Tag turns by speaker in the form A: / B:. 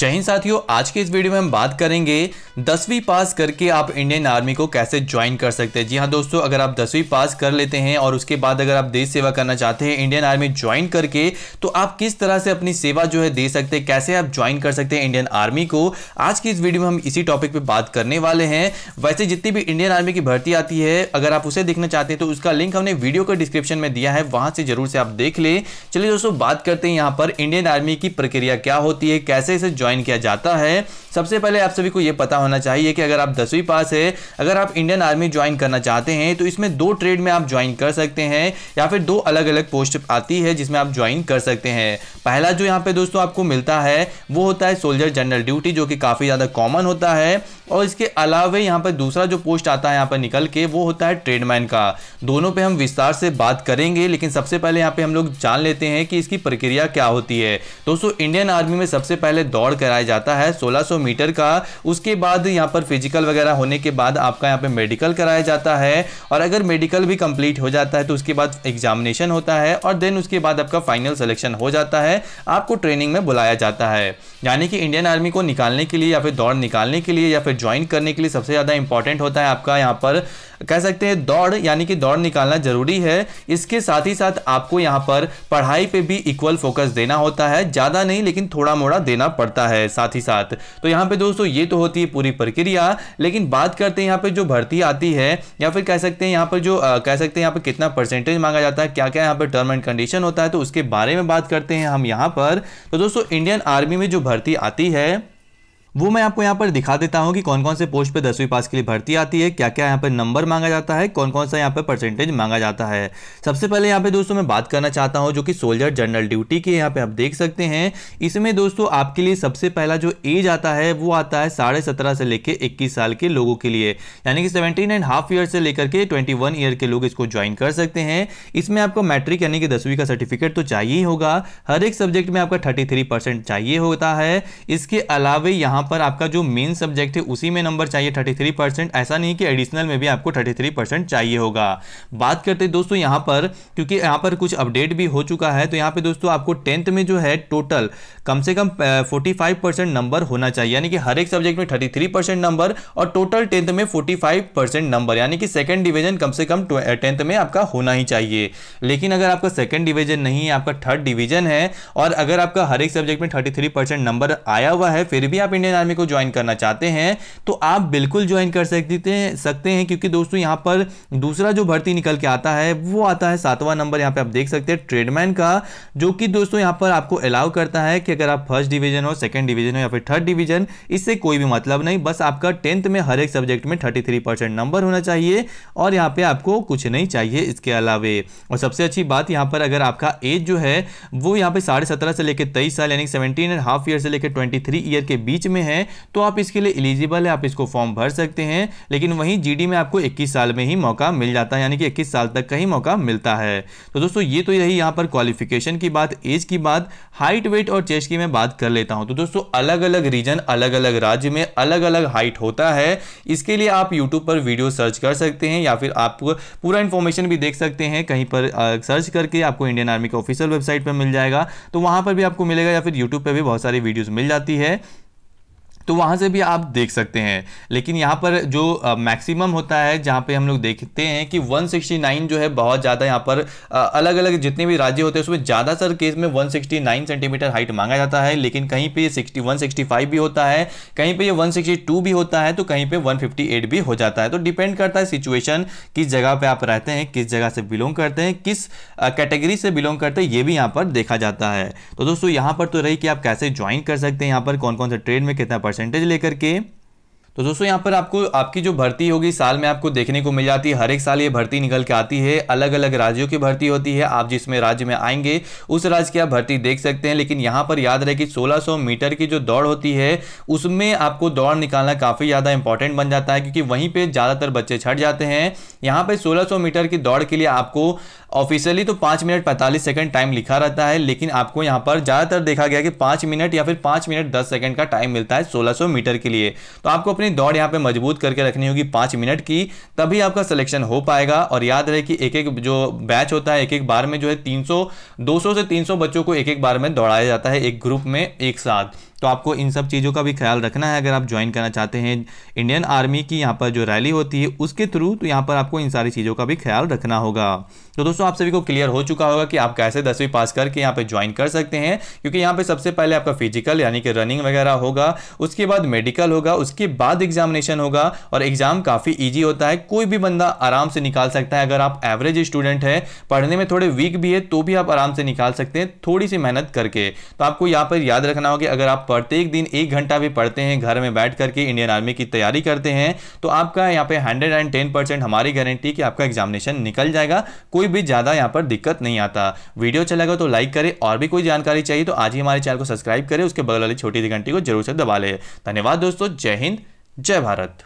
A: जय हिंद साथियों, आज के इस वीडियो में हम बात करेंगे 10वीं पास करके आप इंडियन आर्मी को कैसे ज्वाइन कर सकते हैं। जी हाँ दोस्तों, अगर आप 10वीं पास कर लेते हैं और उसके बाद अगर आप देश सेवा करना चाहते हैं इंडियन आर्मी ज्वाइन करके, तो आप किस तरह से अपनी सेवा जो है दे सकते हैं, कैसे आप ज्वाइन कर सकते हैं इंडियन आर्मी को। आज की इस वीडियो में हम इसी टॉपिक पर बात करने वाले हैं। वैसे जितनी भी इंडियन आर्मी की भर्ती आती है, अगर आप उसे देखना चाहते हैं तो उसका लिंक हमने वीडियो के डिस्क्रिप्शन में दिया है, वहां से जरूर से आप देख ले। चलिए दोस्तों, बात करते हैं यहाँ पर इंडियन आर्मी की प्रक्रिया क्या होती है, कैसे इसे ज्वाइन किया जाता है। सबसे पहले आप सभी को यह पता होना चाहिए कि अगर आप 10वीं पास है, अगर आप इंडियन आर्मी ज्वाइन करना चाहते हैं तो इसमें दो ट्रेड में आप ज्वाइन कर सकते हैं या फिर दो अलग अलग पोस्ट आती है जिसमें आप ज्वाइन कर सकते हैं। पहला जो यहां पे दोस्तों आपको मिलता है वो होता है सोल्जर जनरल ड्यूटी, जो कि काफी ज्यादा कॉमन होता है। और इसके अलावा यहां पर दूसरा जो पोस्ट आता है यहां पर निकल के, वो होता है ट्रेडमैन का। दोनों पे हम विस्तार से बात करेंगे, लेकिन सबसे पहले यहां पे हम लोग जान लेते हैं कि इसकी प्रक्रिया क्या होती है। दोस्तों, इंडियन आर्मी में सबसे पहले दौड़ कराया जाता है 1600 मीटर का। उसके बाद यहाँ पर फिजिकल वगैरह होने के बाद आपका यहाँ पे मेडिकल कराया जाता है, और अगर मेडिकल भी कंप्लीट हो जाता है तो उसके बाद एग्जामिनेशन होता है, और देन उसके बाद आपका फाइनल सिलेक्शन हो जाता है, आपको ट्रेनिंग में बुलाया जाता है। यानी कि इंडियन आर्मी को निकालने के लिए या फिर दौड़ निकालने के लिए या फिर ज्वाइन करने के लिए सबसे ज़्यादा इंपॉर्टेंट होता है आपका यहाँ पर कह सकते हैं दौड़, यानी कि दौड़ निकालना जरूरी है। इसके साथ ही साथ आपको यहाँ पर पढ़ाई पे भी इक्वल फोकस देना होता है, ज़्यादा नहीं लेकिन थोड़ा मोड़ा देना पड़ता है साथ ही साथ। तो यहाँ पे दोस्तों ये तो होती है पूरी प्रक्रिया, लेकिन बात करते हैं यहाँ पे जो भर्ती आती है या फिर कह सकते हैं यहाँ पर जो कह सकते हैं यहाँ पर कितना परसेंटेज मांगा जाता है, क्या क्या यहाँ पर टर्म एंड कंडीशन होता है, तो उसके बारे में बात करते हैं हम यहाँ पर। तो दोस्तों, इंडियन आर्मी में जो भर्ती आती है वो मैं आपको यहाँ पर दिखा देता हूँ कि कौन कौन से पोस्ट पे 10वीं पास के लिए भर्ती आती है, क्या क्या यहाँ पर नंबर मांगा जाता है, कौन कौन सा यहाँ पर परसेंटेज मांगा जाता है। सबसे पहले यहाँ पे दोस्तों मैं बात करना चाहता हूँ जो कि सोल्जर जनरल ड्यूटी की, यहाँ पे आप देख सकते हैं। इसमें दोस्तों आपके लिए सबसे पहला जो एज आता है वो आता है 17.5 से लेकर 21 साल के लोगों के लिए, यानी कि 17.5 ईयर से लेकर के 21 ईयर के लोग इसको ज्वाइन कर सकते हैं। इसमें आपको मैट्रिक यानी कि 10वीं का सर्टिफिकेट तो चाहिए ही होगा। हर एक सब्जेक्ट में आपका 33% चाहिए होता है। इसके अलावा यहाँ पर आपका जो मेन सब्जेक्ट है उसी में नंबर चाहिए 33%। ऐसा नहीं कि एडिशनल में भी आपको 33% चाहिए होगा। बात करते हैं दोस्तों यहाँ पर, क्योंकि यहाँ पर कुछ अपडेट भी हो चुका है, तो यहाँ पे दोस्तों आपको 10th में जो है टोटल कम से कम 45% नंबर होना चाहिए, यानी कि हर एक सब्जेक्ट में 33% नंबर और टोटल 10th में 45% नंबर, यानी कि सेकंड डिवीजन कम से कम 10th में आपका होना ही चाहिए। लेकिन अगर आपका सेकंड डिवीजन नहीं है, आपका थर्ड डिवीजन है, और अगर आपका हर एक सब्जेक्ट में 33% नंबर आया हुआ है, फिर भी आप इंडियन आर्मी को ज्वाइन करना चाहते हैं, तो आप बिल्कुल ज्वाइन कर सकते हैं। क्योंकि दोस्तों यहाँ पर दूसरा जो भर्ती निकल के आता है वो आता है 7वां नंबर, यहाँ पे आप देख सकते हैं ट्रेडमैन का, जो कि दोस्तों यहाँ पर आपको अलाउ करता है कि अगर आप फर्स्ट डिवीजन हो, सेकंड डिवीजन हो या फिर थर्ड डिवीजन, इससे कोई भी मतलब नहीं, बस आपका 10th में हर एक सब्जेक्ट में 33% नंबर होना चाहिए, और यहाँ पे आपको कुछ नहीं चाहिए इसके अलावे। और सबसे अच्छी बात यहाँ पर, अगर आपका एज जो है वो यहाँ पे 17.5 से लेकर 23 साल यानी 17.5 ईयर से लेकर 23 ईयर के बीच में है, तो आप इसके लिए एलिजिबल है, आप इसको फॉर्म भर सकते हैं। लेकिन वहीं जीडी में आपको 21 साल में ही मौका मिल जाता है, यानी कि 21 साल तक का ही मौका मिलता है। तो दोस्तों ये तो रही यहाँ पर क्वालिफिकेशन की बात, एज की बात। हाइट, वेट और चेस्ट की मैं बात कर लेता हूं। तो दोस्तों अलग अलग रीजन, अलग अलग राज्य में अलग अलग हाइट होता है। इसके लिए आप यूट्यूब पर वीडियो सर्च कर सकते हैं या फिर आप पूरा इंफॉर्मेशन भी देख सकते हैं, कहीं पर सर्च करके आपको इंडियन आर्मी का ऑफिशियल वेबसाइट पर मिल जाएगा, तो वहां पर भी आपको मिलेगा, या फिर यूट्यूब पर भी बहुत सारी वीडियोज मिल जाती है, तो वहां से भी आप देख सकते हैं। लेकिन यहाँ पर जो मैक्सिमम होता है, जहाँ पे हम लोग देखते हैं कि 169 जो है बहुत ज़्यादा, यहाँ पर अलग अलग जितने भी राज्य होते हैं उसमें ज़्यादातर केस में 169 सेंटीमीटर हाइट मांगा जाता है, लेकिन कहीं पे 165 भी होता है, कहीं पे ये 162 भी होता है, तो कहीं पे 158 भी हो जाता है। तो डिपेंड करता है सिचुएशन, किस जगह पे आप रहते हैं, किस जगह से बिलोंग करते हैं, किस कैटेगरी से बिलोंग करते हैं, ये भी यहाँ पर देखा जाता है। तो दोस्तों यहाँ पर तो रही कि आप कैसे ज्वाइन कर सकते हैं, यहाँ पर कौन कौन से ट्रेड में कितना परसेंटेज लेकर के। तो दोस्तों यहाँ पर आपको आपकी जो भर्ती होगी साल में आपको देखने को मिल जाती है। हर एक साल ये भर्ती निकल के आती है, अलग अलग राज्यों की भर्ती होती है। आप जिसमें राज्य में आएंगे उस राज्य की आप भर्ती देख सकते हैं। लेकिन यहाँ पर याद रहे कि 1600 मीटर की जो दौड़ होती है उसमें आपको दौड़ निकालना काफ़ी ज़्यादा इंपॉर्टेंट बन जाता है, क्योंकि वहीं पर ज़्यादातर बच्चे छट जाते हैं। यहाँ पर 1600 मीटर की दौड़ के लिए आपको ऑफिशियली तो 5 मिनट 45 सेकंड टाइम लिखा रहता है, लेकिन आपको यहाँ पर ज़्यादातर देखा गया कि 5 मिनट या फिर 5 मिनट 10 सेकंड का टाइम मिलता है 1600 मीटर के लिए। तो आपको अपनी दौड़ यहाँ पे मजबूत करके रखनी होगी 5 मिनट की, तभी आपका सिलेक्शन हो पाएगा। और याद रहे कि एक एक जो बैच होता है, एक एक बार में जो है 200 से 300 बच्चों को एक एक बार में दौड़ाया जाता है, एक ग्रुप में एक साथ। तो आपको इन सब चीज़ों का भी ख्याल रखना है अगर आप ज्वाइन करना चाहते हैं इंडियन आर्मी की यहाँ पर जो रैली होती है उसके थ्रू। तो यहाँ पर आपको इन सारी चीज़ों का भी ख्याल रखना होगा। तो दोस्तों आप सभी को क्लियर हो चुका होगा कि आप कैसे 10वीं पास करके यहाँ पे ज्वाइन कर सकते हैं, क्योंकि यहाँ पे सबसे पहले आपका फिजिकल यानी कि रनिंग वगैरह होगा, उसके बाद मेडिकल होगा, उसके बाद एग्जामिनेशन होगा और एग्जाम काफ़ी ईजी होता है, कोई भी बंदा आराम से निकाल सकता है। अगर आप एवरेज स्टूडेंट है, पढ़ने में थोड़े वीक भी है, तो भी आप आराम से निकाल सकते हैं थोड़ी सी मेहनत करके। तो आपको यहाँ पर याद रखना होगा कि अगर आप प्रत्येक दिन 1 घंटा भी पढ़ते हैं, घर में बैठ करके इंडियन आर्मी की तैयारी करते हैं, तो आपका यहाँ पे 110% हमारी गारंटी कि आपका एग्जामिनेशन निकल जाएगा, कोई भी ज़्यादा यहाँ पर दिक्कत नहीं आता। वीडियो अच्छा लगा तो लाइक करें, और भी कोई जानकारी चाहिए तो आज ही हमारे चैनल को सब्सक्राइब करें, उसके बगल वाली छोटी सी घंटी को जरूर से दबा लें। धन्यवाद दोस्तों, जय हिंद, जय भारत।